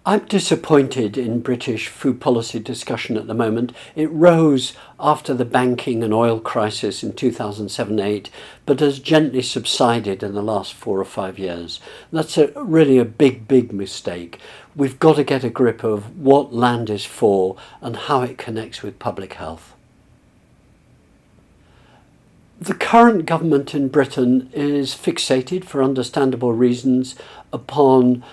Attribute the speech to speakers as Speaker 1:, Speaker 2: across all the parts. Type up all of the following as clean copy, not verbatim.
Speaker 1: I'm disappointed in British food policy discussion at the moment. It rose after the banking and oil crisis in 2007-8, but has gently subsided in the last 4 or 5 years. That's really a big mistake. We've got to get a grip of what land is for and how it connects with public health. The current government in Britain is fixated, for understandable reasons, upon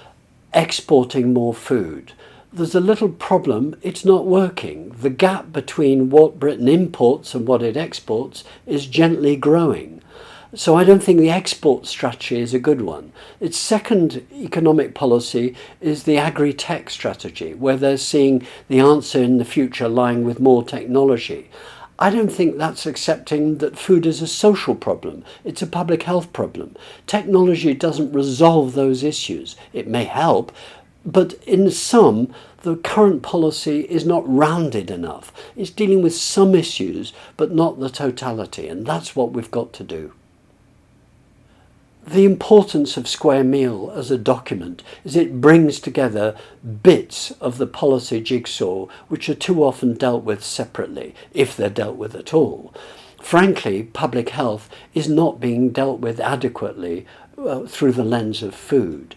Speaker 1: exporting more food. There's a little problem, it's not working. The gap between what Britain imports and what it exports is gently growing. So I don't think the export strategy is a good one. Its second economic policy is the agri-tech strategy, where they're seeing the answer in the future lying with more technology. I don't think that's accepting that food is a social problem. It's a public health problem. Technology doesn't resolve those issues. It may help, but in sum, the current policy is not rounded enough. It's dealing with some issues, but not the totality, and that's what we've got to do. The importance of Square Meal as a document is it brings together bits of the policy jigsaw which are too often dealt with separately, if they're dealt with at all. Frankly, public health is not being dealt with adequately through the lens of food.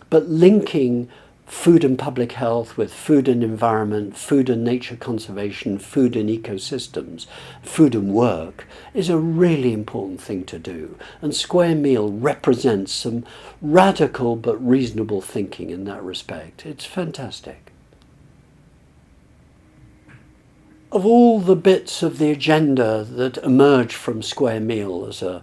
Speaker 1: But linking food and public health with food and environment, food and nature conservation, food and ecosystems, food and work is a really important thing to do. And Square Meal represents some radical but reasonable thinking in that respect. It's fantastic. Of all the bits of the agenda that emerge from Square Meal as a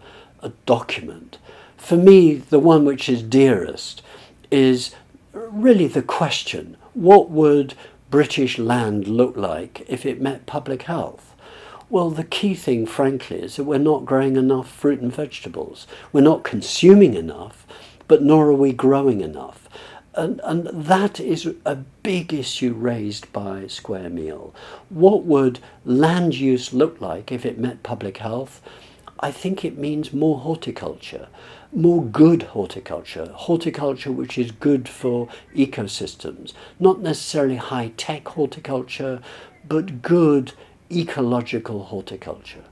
Speaker 1: document, for me, the one which is dearest is really the question, what would British land look like if it met public health? Well, the key thing, frankly, is that we're not growing enough fruit and vegetables. We're not consuming enough, but nor are we growing enough. And that is a big issue raised by Square Meal. What would land use look like if it met public health? I think it means more horticulture, more good horticulture, horticulture which is good for ecosystems, not necessarily high-tech horticulture, but good ecological horticulture.